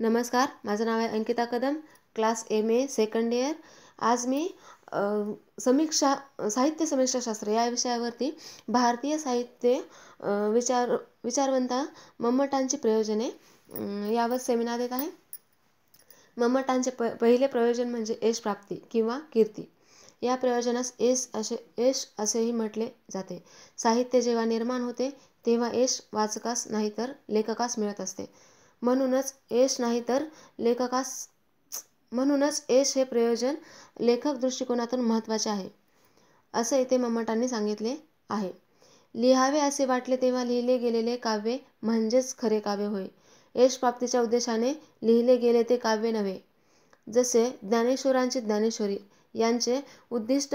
नमस्कार, माझं नाव आहे Ankita Kadam, class MA second year. आज मी साहित्य समीक्षाशास्त्र या विषयावरती भारतीय साहित्य विचारवंता मम्मटांची प्रयोजने यावर सेमिनार देत आहे. मम्मटांचे पहिले प्रयोजन म्हणजे यश प्राप्ती किंवा कीर्ती. या प्रयोजनास यश असेही म्हटले जाते. साहित्य जेव्हा निर्माण होते तेव्हा यश वाचकास नाही तर लेखकास मिळत असते. म्हणूनच यश हे प्रयोजन लेखक दृष्टिकोनातून महत्त्वाचे आहे, असं इथे मम्मटांनी सांगितले आहे. लिहावे असे वाटले तेव्हा लिहिले गेलेले काव्य म्हणजेच खरे काव्य होय. यश प्राप्तीच्या उद्देशाने लिहिले गेले ते काव्य नव्हे. जसे ज्ञानेश्वरांची ज्ञानेश्वरी यांचे उद्दिष्ट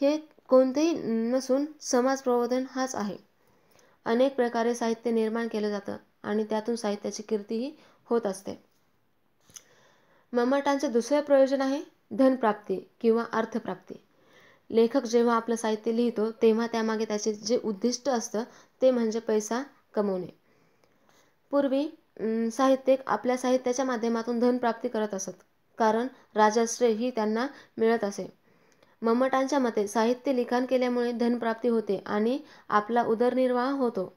हे कोणतेही नसून समाज प्रबोधन हाच आहे. अनेक प्रकारे साहित्य निर्माण केलं जातं आणि त्यातून साहित्याची कीर्तीही होत असते. मम्मटांचे दुसरे प्रयोजन आहे धनप्राप्ती किंवा अर्थप्राप्ती. लेखक जेव्हा आपलं साहित्य लिहितो तेव्हा त्यामागे त्याचे जे उद्दिष्ट असतं ते म्हणजे पैसा कमवणे. पूर्वी साहित्यिक आपल्या साहित्याच्या माध्यमातून धनप्राप्ती करत असत, कारण राजश्रय ही त्यांना मिळत असे. मम्मटांच्या मते साहित्य लिखाण केल्यामुळे धनप्राप्ती होते आणि आपला उदरनिर्वाह होतो.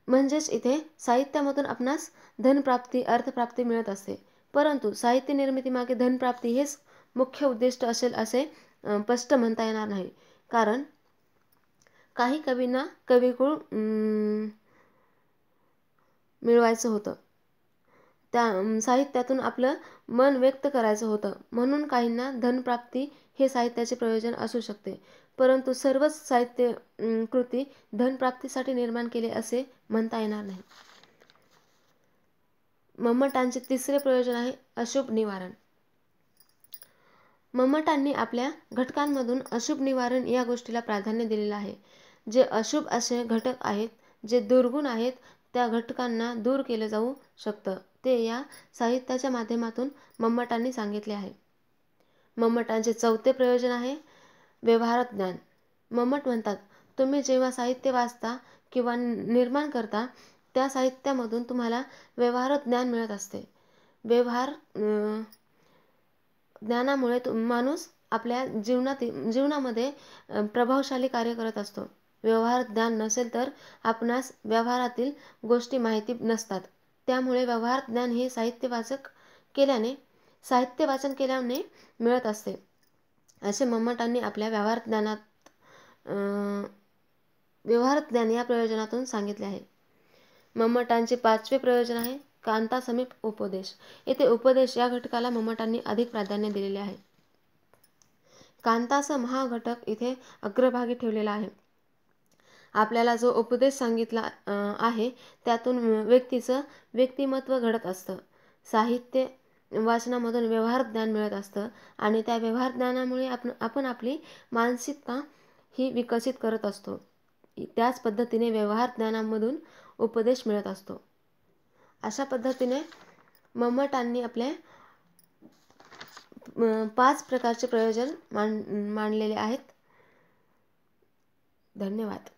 म्हणजेच इथे साहित्यामधून आपणास धनप्राप्ती अर्थप्राप्ती मिळत असते. परंतु साहित्य निर्मितीमागे धनप्राप्ती हेच मुख्य उद्दिष्ट असेल असे स्पष्ट म्हणता येणार नाही. कारण काही कवींना कविकुळ मिळवायचं होतं, त्या साहित्यातून आपलं मन व्यक्त करायचं होतं, म्हणून काहींना धनप्राप्ती हे साहित्याचे प्रयोजन असू शकते. परंतु सर्वच साहित्य कृती धनप्राप्तीसाठी निर्माण केले असे म्हणता येणार नाही. मम्मटांचे तिसरे प्रयोजन आहे अशुभ निवारण. मम्मटांनी आपल्या घटकांमधून अशुभ निवारण या गोष्टीला प्राधान्य दिलेलं आहे. जे अशुभ असे घटक आहेत, जे दुर्गुण आहेत, त्या घटकांना दूर केलं जाऊ शकतं, ते या साहित्याच्या माध्यमातून मम्मटांनी सांगितले आहे. मम्मटांचे चौथे प्रयोजन आहे व्यवहारज्ञान. ज्ञान. मम्मट म्हणतात, तुम्ही जेव्हा साहित्य वाचता किंवा निर्माण करता त्या साहित्यामधून तुम्हाला व्यवहार ज्ञान मिळत असते. व्यवहार ज्ञानामुळे माणूस आपल्या जीवनामध्ये प्रभावशाली कार्य करत असतो. व्यवहार ज्ञान नसेल तर आपणास व्यवहारातील गोष्टी माहिती नसतात. त्यामुळे व्यवहार ज्ञान हे साहित्य वाचन केल्याने मिळत असते, असे मम्मटांनी आपल्या व्यवहार ज्ञान या प्रयोजनातून सांगितले आहे. मम्मटांचे पाचवे प्रयोजन आहे कांतासमीप उपदेश. येथे उपदेश या घटकाला मम्मटांनी अधिक प्राधान्य दिलेले आहे. कांतासम हा घटक इथे अग्रभागी ठेवलेला आहे. आपल्याला जो उपदेश सांगितला आहे त्यातून व्यक्तीचं व्यक्तिमत्व घडत असतं. साहित्य वाचनामधून व्यवहार ज्ञान मिळत असतं आणि त्या व्यवहार ज्ञानामुळे आपण आपली मानसिकता ही विकसित करत असतो. त्याच पद्धतीने व्यवहार ज्ञानामधून उपदेश मिळत असतो. अशा पद्धतीने मम्मटांनी आपले 5 प्रकारचे प्रयोजन मांडलेले आहेत. धन्यवाद.